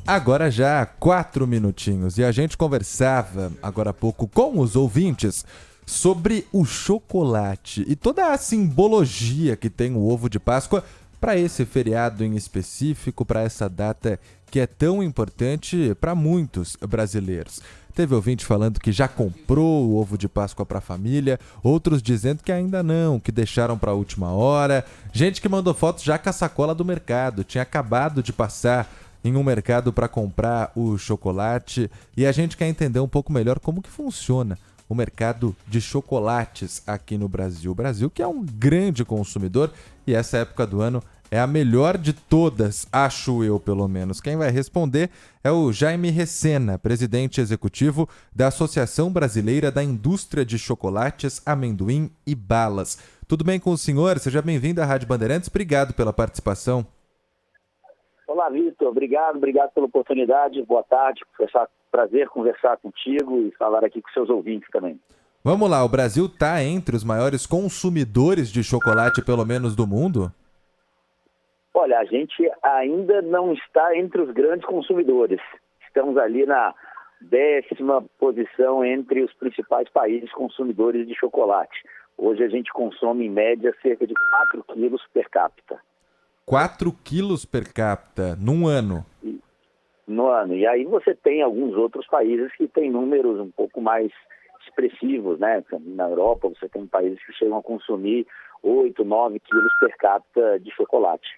Agora já 4 minutinhos e a gente conversava agora há pouco com os ouvintes sobre o chocolate e toda a simbologia que tem o ovo de Páscoa para esse feriado em específico, para essa data que é tão importante para muitos brasileiros. Teve ouvinte falando que já comprou o ovo de Páscoa para a família, outros dizendo que ainda não, que deixaram para a última hora. Gente que mandou fotos já com a sacola do mercado, tinha acabado de passar em um mercado para comprar o chocolate, e a gente quer entender um pouco melhor como que funciona o mercado de chocolates aqui no Brasil. O Brasil que é um grande consumidor e essa época do ano é a melhor de todas, acho eu pelo menos. Quem vai responder é o Jaime Recena, presidente executivo da Associação Brasileira da Indústria de Chocolates, Amendoim e Balas. Tudo bem com o senhor? Seja bem-vindo à Rádio Bandeirantes. Obrigado pela participação. Olá, Vitor. Obrigado pela oportunidade. Boa tarde. Prazer conversar contigo e falar aqui com seus ouvintes também. Vamos lá, o Brasil está entre os maiores consumidores de chocolate, pelo menos do mundo? Olha, a gente ainda não está entre os grandes consumidores. Estamos ali na 10ª posição entre os principais países consumidores de chocolate. Hoje a gente consome, em média, cerca de 4 quilos per capita. 4 quilos per capita num ano? No ano. E aí você tem alguns outros países que têm números um pouco mais expressivos, né? Na Europa você tem países que chegam a consumir 8, 9 quilos per capita de chocolate.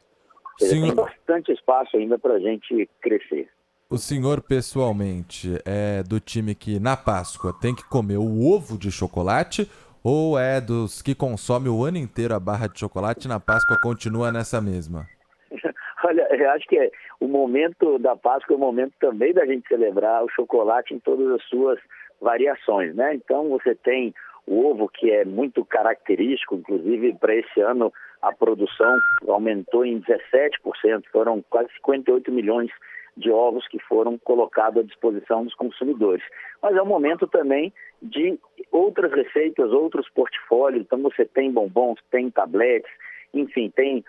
Tem bastante espaço ainda para a gente crescer. O senhor, pessoalmente, é do time que na Páscoa tem que comer o ovo de chocolate ou é dos que consome o ano inteiro a barra de chocolate e na Páscoa continua nessa mesma? Olha, eu acho que o momento da Páscoa é o momento também da gente celebrar o chocolate em todas as suas variações, né? Então você tem o ovo, que é muito característico, inclusive para esse ano a produção aumentou em 17%, foram quase 58 milhões de ovos que foram colocados à disposição dos consumidores. Mas é um momento também de outras receitas, outros portfólios. Então você tem bombons, tem tabletes, enfim, tem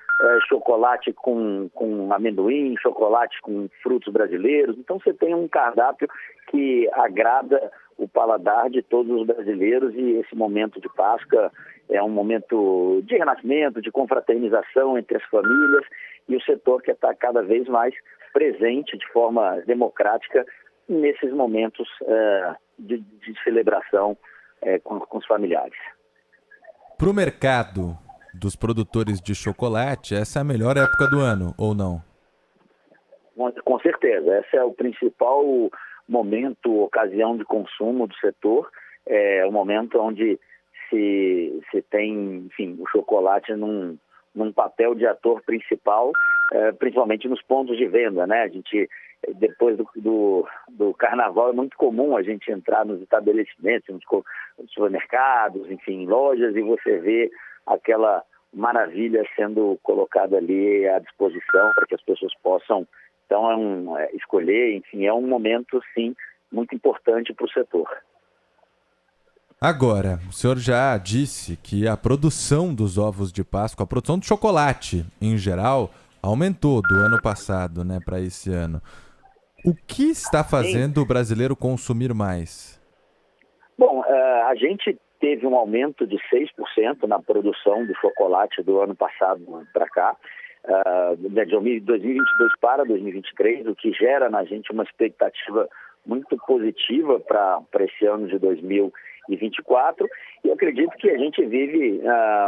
chocolate com amendoim, chocolate com frutos brasileiros. Então você tem um cardápio que agrada o paladar de todos os brasileiros e esse momento de Páscoa é um momento de renascimento, de confraternização entre as famílias e o setor que está cada vez mais presente de forma democrática nesses momentos de celebração com os familiares. Para o mercado dos produtores de chocolate, essa é a melhor época do ano, ou não? Com certeza, esse é o principal momento, ocasião de consumo do setor, é o momento onde se tem, enfim, o chocolate num papel de ator principal, principalmente nos pontos de venda, né? A gente, depois do carnaval, é muito comum a gente entrar nos estabelecimentos, nos supermercados, enfim, em lojas, e você vê aquela maravilha sendo colocada ali à disposição para que as pessoas possam, então, escolher, enfim, é um momento, sim, muito importante para o setor. Agora, o senhor já disse que a produção dos ovos de Páscoa, a produção de chocolate em geral, aumentou do ano passado, né, para esse ano. O que está fazendo o brasileiro consumir mais? Bom, a gente teve um aumento de 6% na produção do chocolate do ano passado para cá, de 2022 para 2023, o que gera na gente uma expectativa muito positiva para esse ano de 2024. E eu acredito que a gente vive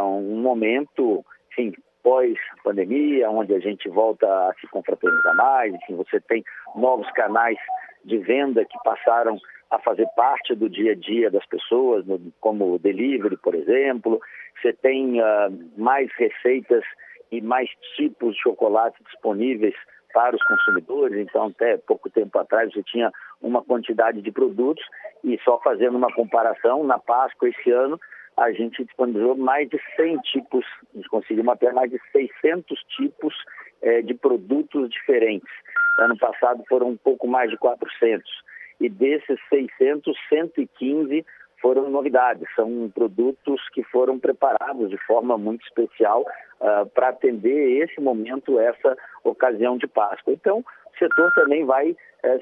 um momento, enfim, pós-pandemia, onde a gente volta a se confraternizar mais, enfim, você tem novos canais de venda que passaram a fazer parte do dia a dia das pessoas, como o delivery, por exemplo. Você tem mais receitas e mais tipos de chocolate disponíveis para os consumidores. Então, até pouco tempo atrás, você tinha uma quantidade de produtos e só fazendo uma comparação, na Páscoa esse ano, a gente disponibilizou mais de 100 tipos, a gente conseguiu mapear mais de 600 tipos de produtos diferentes. Ano passado foram um pouco mais de 400. E desses 600, 115 foram novidades, são produtos que foram preparados de forma muito especial para atender esse momento, essa ocasião de Páscoa. Então, o setor também vai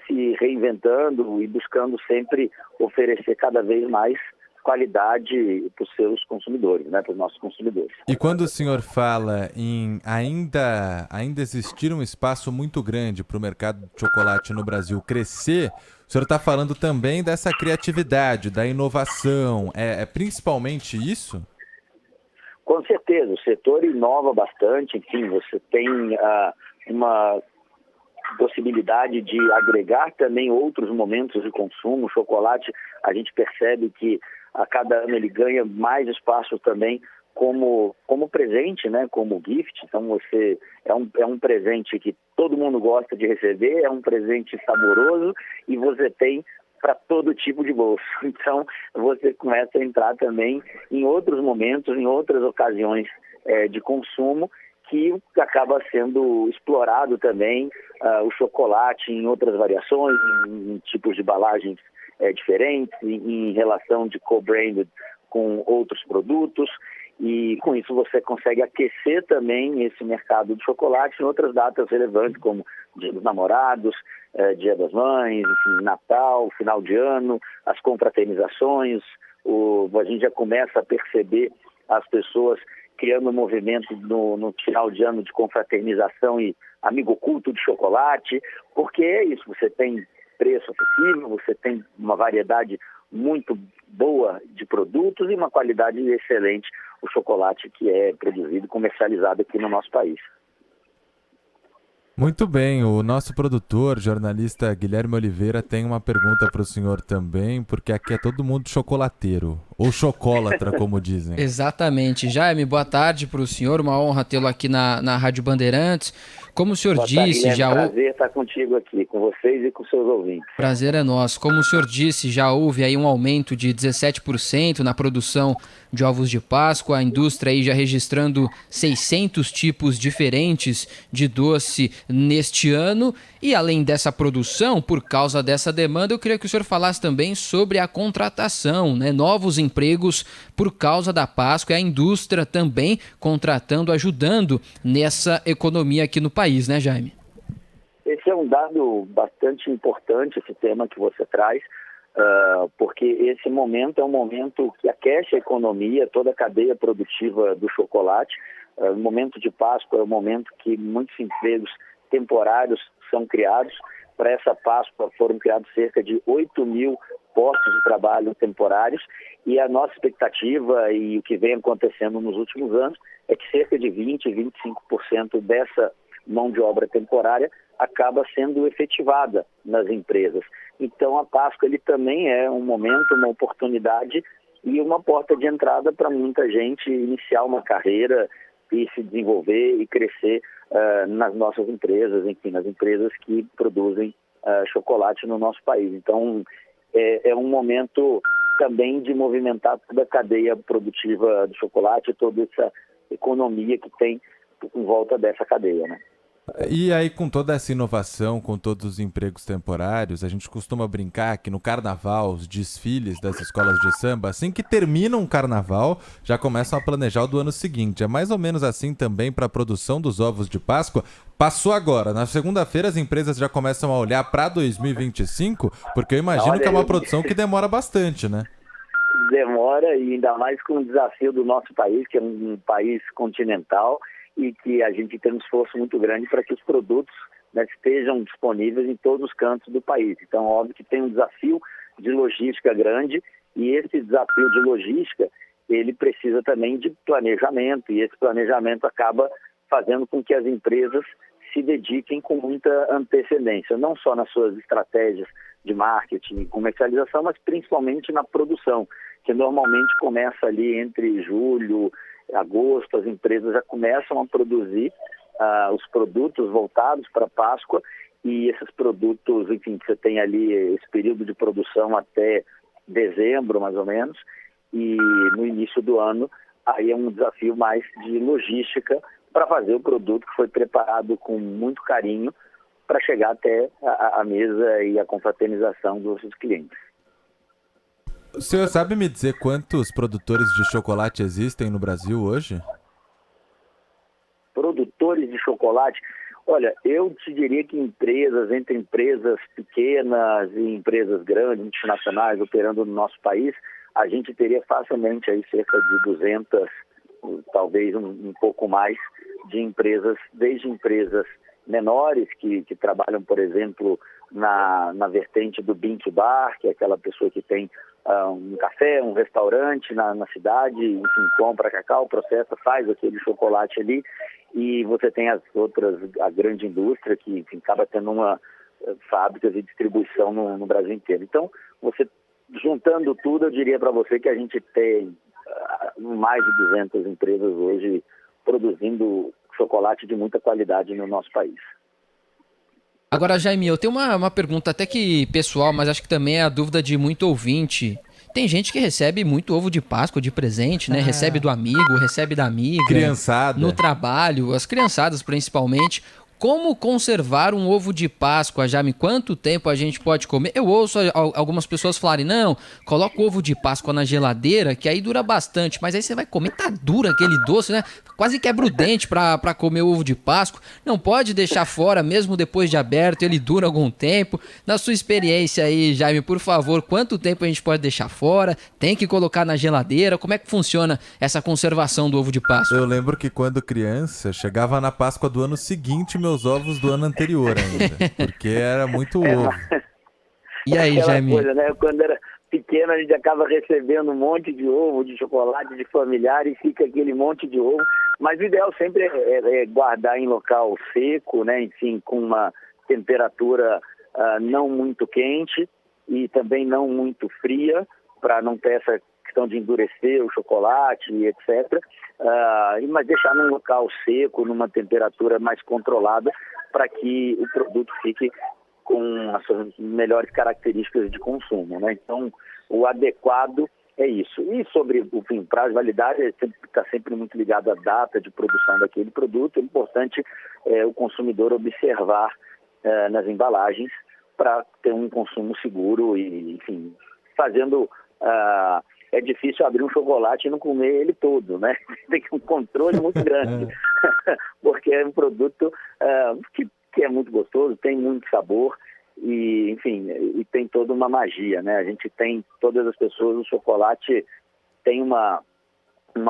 se reinventando e buscando sempre oferecer cada vez mais qualidade para os seus consumidores, né, para os nossos consumidores. E quando o senhor fala em ainda existir um espaço muito grande para o mercado de chocolate no Brasil crescer, o senhor está falando também dessa criatividade, da inovação, é principalmente isso? Com certeza, o setor inova bastante, enfim, você tem uma possibilidade de agregar também outros momentos de consumo. O chocolate, a gente percebe que a cada ano ele ganha mais espaço também como presente, né? Como gift. Então você é um presente que todo mundo gosta de receber, é um presente saboroso e você tem para todo tipo de bolso. Então você começa a entrar também em outros momentos, em outras ocasiões de consumo, que acaba sendo explorado também o chocolate em outras variações, em tipos de embalagens diferentes, em relação de co-branded com outros produtos, e com isso você consegue aquecer também esse mercado de chocolate em outras datas relevantes, como Dia dos Namorados, Dia das Mães, enfim, Natal, final de ano, as confraternizações. A gente já começa a perceber as pessoas criando um movimento no final de ano de confraternização e amigo oculto de chocolate, porque é isso, você tem preço acessível, você tem uma variedade muito boa de produtos e uma qualidade excelente, o chocolate que é produzido e comercializado aqui no nosso país. Muito bem, o nosso produtor, jornalista Guilherme Oliveira, tem uma pergunta para o senhor também, porque aqui é todo mundo chocolateiro, ou chocolatra, como dizem. Exatamente. Jaime, boa tarde para o senhor, uma honra tê-lo aqui na Rádio Bandeirantes. Como o senhor Boa tarde, disse, Guilherme, prazer estar contigo aqui, com vocês e com seus ouvintes. Prazer é nosso. Como o senhor disse, já houve aí um aumento de 17% na produção de ovos de Páscoa, a indústria aí já registrando 600 tipos diferentes de doce neste ano. E além dessa produção, por causa dessa demanda, eu queria que o senhor falasse também sobre a contratação, né? Novos empregos por causa da Páscoa e a indústria também contratando, ajudando nessa economia aqui no país, né, Jaime? Esse é um dado bastante importante, esse tema que você traz, porque esse momento é um momento que aquece a economia, toda a cadeia produtiva do chocolate. O momento de Páscoa é o momento que muitos empregos temporários são criados. Para essa Páscoa foram criados cerca de 8 mil postos de trabalho temporários e a nossa expectativa e o que vem acontecendo nos últimos anos é que cerca de 20-25% dessa mão de obra temporária acaba sendo efetivada nas empresas. Então a Páscoa ele também é um momento, uma oportunidade e uma porta de entrada para muita gente iniciar uma carreira e se desenvolver e crescer nas nossas empresas, enfim, nas empresas que produzem chocolate no nosso país. Então é um momento também de movimentar toda a cadeia produtiva do chocolate, toda essa economia que tem em volta dessa cadeia, né? E aí, com toda essa inovação, com todos os empregos temporários, a gente costuma brincar que no carnaval, os desfiles das escolas de samba, assim que terminam o carnaval, já começam a planejar o do ano seguinte. É mais ou menos assim também para a produção dos ovos de Páscoa. Passou agora. Na segunda-feira, as empresas já começam a olhar para 2025, porque eu imagino que é uma produção que demora bastante, né? Demora, e ainda mais com o desafio do nosso país, que é um país continental, e que a gente tem um esforço muito grande para que os produtos, né, estejam disponíveis em todos os cantos do país. Então, óbvio que tem um desafio de logística grande, e esse desafio de logística, ele precisa também de planejamento, e esse planejamento acaba fazendo com que as empresas se dediquem com muita antecedência, não só nas suas estratégias de marketing e comercialização, mas principalmente na produção, que normalmente começa ali entre julho, agosto, as empresas já começam a produzir os produtos voltados para a Páscoa, e esses produtos, enfim, você tem ali esse período de produção até dezembro, mais ou menos, e no início do ano, aí é um desafio mais de logística para fazer o produto que foi preparado com muito carinho para chegar até a mesa e a confraternização dos clientes. O senhor sabe me dizer quantos produtores de chocolate existem no Brasil hoje? Produtores de chocolate, olha, eu te diria que entre empresas pequenas e empresas grandes, multinacionais, operando no nosso país, a gente teria facilmente aí cerca de 200, talvez um pouco mais, de empresas, desde empresas menores que trabalham, por exemplo, na vertente do bean to bar, que é aquela pessoa que tem um café, um restaurante na cidade, enfim, compra cacau, processa, faz aquele chocolate ali, e você tem as outras, a grande indústria que, enfim, acaba tendo uma fábricas e distribuição no Brasil inteiro. Então, você juntando tudo, eu diria para você que a gente tem mais de 200 empresas hoje produzindo chocolate de muita qualidade no nosso país. Agora, Jaime, eu tenho uma pergunta até que pessoal, mas acho que também é a dúvida de muito ouvinte. Tem gente que recebe muito ovo de Páscoa de presente, né? Recebe do amigo, recebe da amiga. Criançada. No trabalho, as criançadas principalmente. Como conservar um ovo de Páscoa, Jaime? Quanto tempo a gente pode comer? Eu ouço algumas pessoas falarem, não, coloca o ovo de Páscoa na geladeira, que aí dura bastante. Mas aí você vai comer, tá duro aquele doce, né? Quase quebra o dente pra comer o ovo de Páscoa. Não pode deixar fora, mesmo depois de aberto, ele dura algum tempo. Na sua experiência aí, Jaime, por favor, quanto tempo a gente pode deixar fora? Tem que colocar na geladeira? Como é que funciona essa conservação do ovo de Páscoa? Eu lembro que quando criança, chegava na Páscoa do ano seguinte meus ovos do ano anterior ainda, porque era muito ovo. E aí, Aquela Jaime? coisa, né? Quando era pequeno, a gente acaba recebendo um monte de ovo, de chocolate, de familiar, e fica aquele monte de ovo. Mas o ideal sempre é guardar em local seco, né? Enfim, com uma temperatura não muito quente e também não muito fria, para não ter essa questão de endurecer o chocolate e etc. Mas deixar num local seco, numa temperatura mais controlada, para que o produto fique com as suas melhores características de consumo, né? Então, o adequado é isso. E sobre o prazo de validade, está sempre muito ligado à data de produção daquele produto. O importante é o consumidor observar nas embalagens para ter um consumo seguro e, enfim, fazendo... é difícil abrir um chocolate e não comer ele todo, né? Tem que ter um controle muito grande, porque é um produto que é muito gostoso, tem muito sabor e, enfim, e tem toda uma magia, né? A gente tem, todas as pessoas, o chocolate tem uma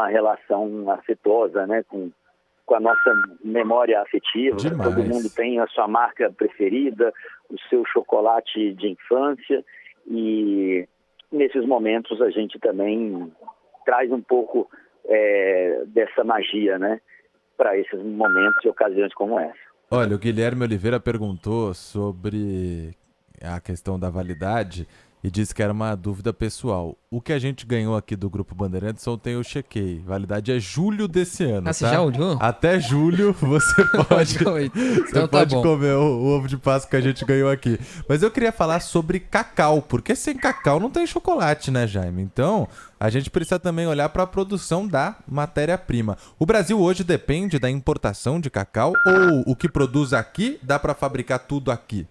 relação afetuosa, né? Com a nossa memória afetiva. Demais. Todo mundo tem a sua marca preferida, o seu chocolate de infância, e nesses momentos a gente também traz um pouco dessa magia, né, para esses momentos e ocasiões como essa. Olha, o Guilherme Oliveira perguntou sobre a questão da validade e disse que era uma dúvida pessoal. O que a gente ganhou aqui do Grupo Bandeirantes ontem eu chequei. Validade é julho desse ano, tá? Você já olhou? Até julho você pode, Então tá bom. comer o ovo de Páscoa que a gente ganhou aqui. Mas eu queria falar sobre cacau, porque sem cacau não tem chocolate, né, Jaime? Então, a gente precisa também olhar para a produção da matéria-prima. O Brasil hoje depende da importação de cacau ou o que produz aqui dá para fabricar tudo aqui?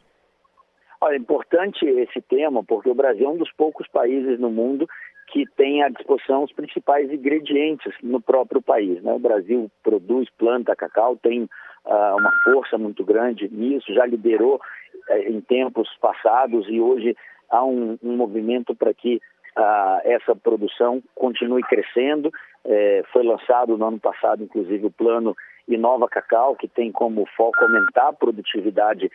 Olha, é importante esse tema, porque o Brasil é um dos poucos países no mundo que tem à disposição os principais ingredientes no próprio país, né? O Brasil produz, planta cacau, tem uma força muito grande nisso, já liderou em tempos passados e hoje há um movimento para que essa produção continue crescendo. Foi lançado no ano passado, inclusive, o plano Inova Cacau, que tem como foco aumentar a produtividade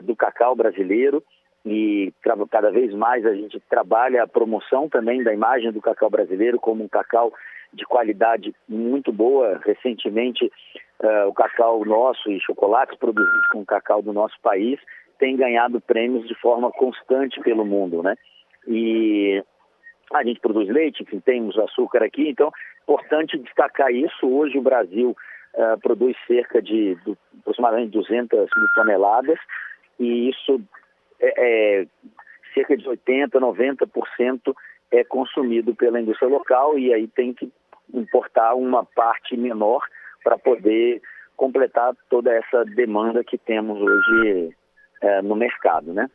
do cacau brasileiro, e cada vez mais a gente trabalha a promoção também da imagem do cacau brasileiro como um cacau de qualidade muito boa. Recentemente, o cacau nosso e chocolates produzidos com cacau do nosso país têm ganhado prêmios de forma constante pelo mundo, né? E a gente produz leite, enfim, temos açúcar aqui, então é importante destacar isso. Hoje o Brasil produz cerca de aproximadamente 200 mil toneladas, e isso cerca de 80%, 90% é consumido pela indústria local, e aí tem que importar uma parte menor para poder completar toda essa demanda que temos hoje no mercado, né?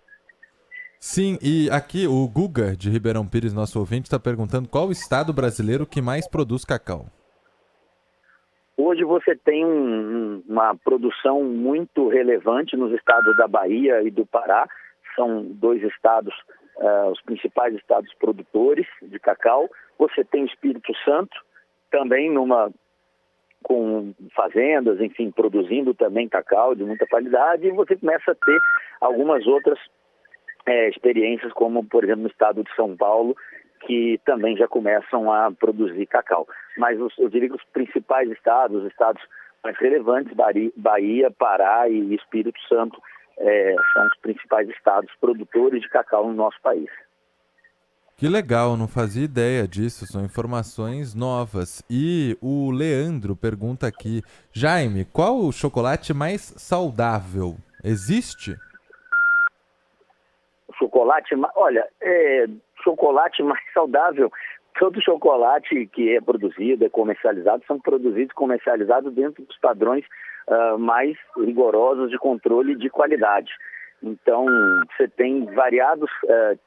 Sim, e aqui o Guga, de Ribeirão Pires, nosso ouvinte, está perguntando qual o estado brasileiro que mais produz cacau. Hoje você tem uma produção muito relevante nos estados da Bahia e do Pará. São dois estados, os principais estados produtores de cacau. Você tem o Espírito Santo, também com fazendas, enfim, produzindo também cacau de muita qualidade. E você começa a ter algumas outras experiências, como, por exemplo, no estado de São Paulo, que também já começam a produzir cacau. Mas eu diria que os principais estados, os estados mais relevantes, Bahia, Pará e Espírito Santo, são os principais estados produtores de cacau no nosso país. Que legal, não fazia ideia disso, são informações novas. E o Leandro pergunta aqui, Jaime, qual o chocolate mais saudável? Existe? Chocolate, olha, chocolate mais saudável, todo chocolate que é produzido, é comercializado, são produzidos e comercializados dentro dos padrões mais rigorosos de controle de qualidade. Então, você tem variados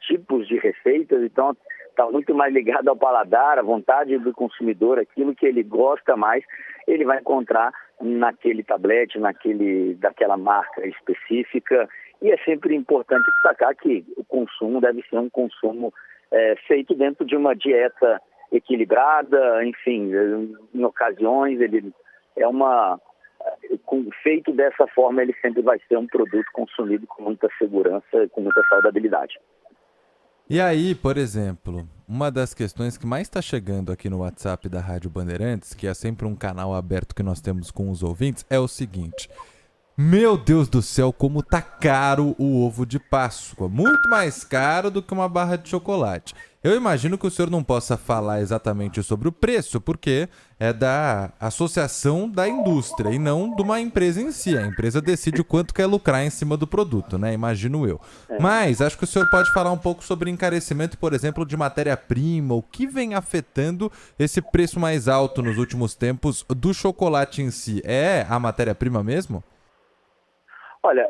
tipos de receitas, então está muito mais ligado ao paladar, à vontade do consumidor, aquilo que ele gosta mais, ele vai encontrar naquele tablete, daquela marca específica. E é sempre importante destacar que o consumo deve ser um consumo feito dentro de uma dieta equilibrada, enfim, em ocasiões ele feito dessa forma, ele sempre vai ser um produto consumido com muita segurança e com muita saudabilidade. E aí, por exemplo, uma das questões que mais está chegando aqui no WhatsApp da Rádio Bandeirantes, que é sempre um canal aberto que nós temos com os ouvintes, é o seguinte: meu Deus do céu, como tá caro o ovo de Páscoa. Muito mais caro do que uma barra de chocolate. Eu imagino que o senhor não possa falar exatamente sobre o preço, porque é da associação da indústria e não de uma empresa em si. A empresa decide o quanto quer lucrar em cima do produto, né? Imagino eu. Mas acho que o senhor pode falar um pouco sobre encarecimento, por exemplo, de matéria-prima, o que vem afetando esse preço mais alto nos últimos tempos do chocolate em si. É a matéria-prima mesmo? Olha,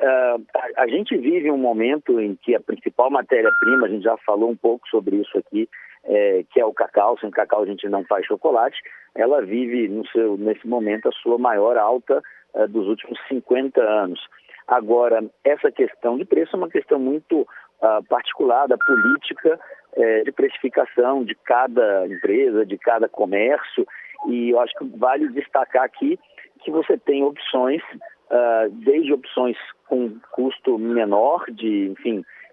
a gente vive um momento em que a principal matéria-prima, a gente já falou um pouco sobre isso aqui, que é o cacau. Sem cacau a gente não faz chocolate. Ela vive nesse momento a sua maior alta dos últimos 50 anos. Agora, essa questão de preço é uma questão muito particular da política de precificação de cada empresa, de cada comércio, e eu acho que vale destacar aqui que você tem opções, desde opções com custo menor,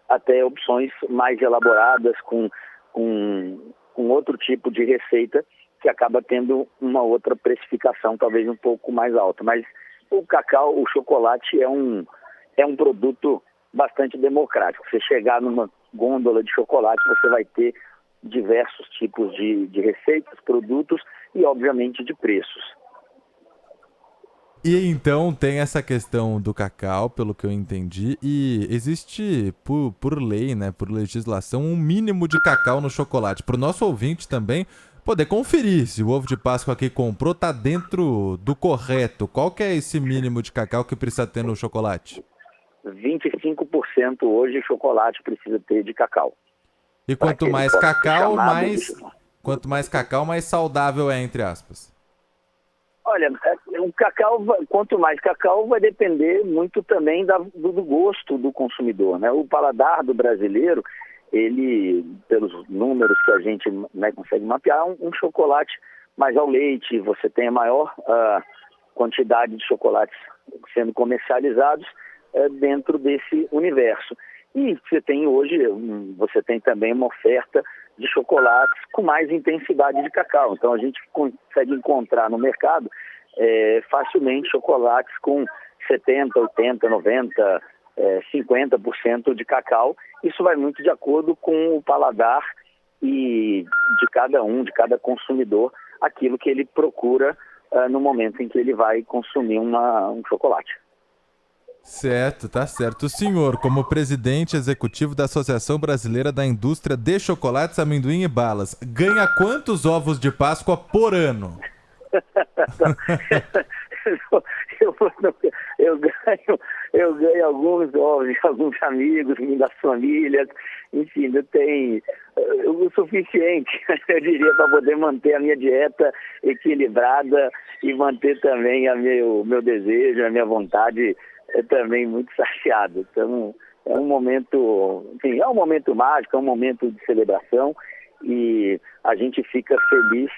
até opções mais elaboradas com outro tipo de receita que acaba tendo uma outra precificação talvez um pouco mais alta. Mas o cacau, o chocolate é um produto bastante democrático. Você chegar numa gôndola de chocolate, você vai ter diversos tipos de receitas, produtos e obviamente de preços. E então tem essa questão do cacau, pelo que eu entendi, e existe por lei, né, por legislação, um mínimo de cacau no chocolate. Para o nosso ouvinte também poder conferir se o ovo de Páscoa que comprou tá dentro do correto. Qual que é esse mínimo de cacau que precisa ter no chocolate? 25% hoje o chocolate precisa ter de cacau. E quanto mais cacau, mais saudável é, entre aspas. Olha, o cacau, quanto mais cacau, vai depender muito também do gosto do consumidor, né? O paladar do brasileiro, ele, pelos números que a gente consegue mapear, um chocolate mais ao leite, você tem a maior quantidade de chocolates sendo comercializados dentro desse universo. E você tem também uma oferta de chocolates com mais intensidade de cacau. Então a gente consegue encontrar no mercado facilmente chocolates com 70%, 80%, 90%, 50% de cacau. Isso vai muito de acordo com o paladar e de cada consumidor, aquilo que ele procura no momento em que ele vai consumir um chocolate. Certo, tá certo. O senhor, como presidente executivo da Associação Brasileira da Indústria de Chocolates, Amendoim e Balas, ganha quantos ovos de Páscoa por ano? eu ganho alguns ovos, alguns amigos das famílias, enfim, eu tenho o suficiente, eu diria, para poder manter a minha dieta equilibrada e manter também o meu desejo, a minha vontade também muito saciado. Então, é um momento, enfim, é um momento mágico, é um momento de celebração e a gente fica feliz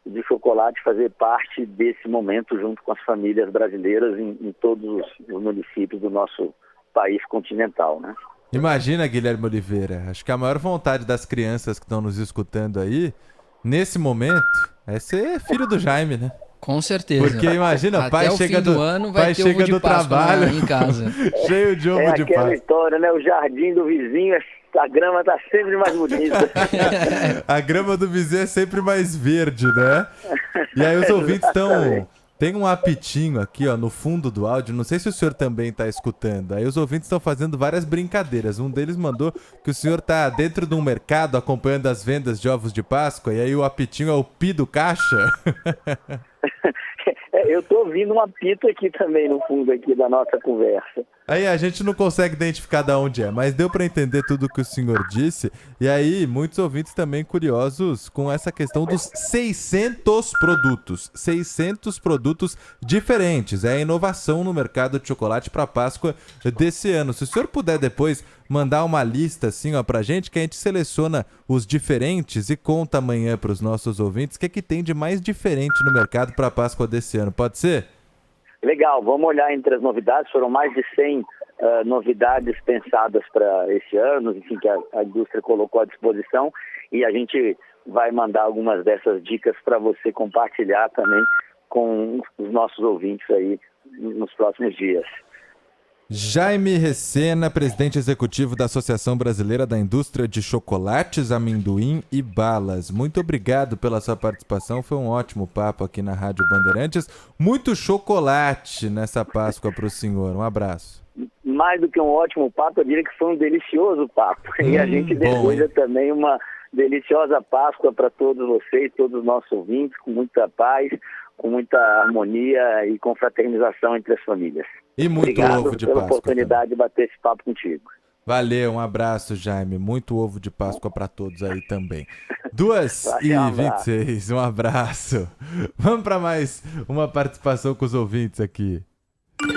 de Chocolate fazer parte desse momento junto com as famílias brasileiras em todos os municípios do nosso país continental, né? Imagina, Guilherme Oliveira, acho que a maior vontade das crianças que estão nos escutando aí, nesse momento, é ser filho do Jaime, né? Com certeza. Porque imagina, até pai chega do ano vai pai ter chega ovo de do Páscoa trabalho em casa. cheio de ovo de aquela Páscoa. história, né? O jardim do vizinho, a grama tá sempre mais bonita. A grama do vizinho é sempre mais verde, né? E aí os ouvintes estão... Tem um apitinho aqui, ó, no fundo do áudio. Não sei se o senhor também tá escutando. Aí os ouvintes estão fazendo várias brincadeiras. Um deles mandou que o senhor tá dentro de um mercado acompanhando as vendas de ovos de Páscoa. E aí o apitinho é o pi do caixa. Eu tô ouvindo um apito aqui também no fundo aqui da nossa conversa. Aí a gente não consegue identificar de onde é, mas deu para entender tudo o que o senhor disse. E aí, muitos ouvintes também curiosos com essa questão dos 600 produtos. 600 produtos diferentes. É a inovação no mercado de chocolate para Páscoa desse ano. Se o senhor puder depois mandar uma lista assim, ó, pra gente, que a gente seleciona os diferentes e conta amanhã para os nossos ouvintes o que é que tem de mais diferente no mercado para Páscoa desse ano. Pode ser? Legal, vamos olhar entre as novidades. Foram mais de 100 novidades pensadas para esse ano, enfim, que a indústria colocou à disposição, e a gente vai mandar algumas dessas dicas para você compartilhar também com os nossos ouvintes aí nos próximos dias. Jaime Recena, presidente executivo da Associação Brasileira da Indústria de Chocolates, Amendoim e Balas. Muito obrigado pela sua participação, foi um ótimo papo aqui na Rádio Bandeirantes. Muito chocolate nessa Páscoa para o senhor, um abraço. Mais do que um ótimo papo, eu diria que foi um delicioso papo. E a gente deseja também uma deliciosa Páscoa para todos vocês, todos os nossos ouvintes, com muita paz, com muita harmonia e confraternização entre as famílias. E muito Obrigado ovo de pela Páscoa oportunidade também. de bater esse papo contigo. Valeu, um abraço, Jaime. Muito ovo de Páscoa para todos aí também. 2h26, um abraço. Vamos para mais uma participação com os ouvintes aqui.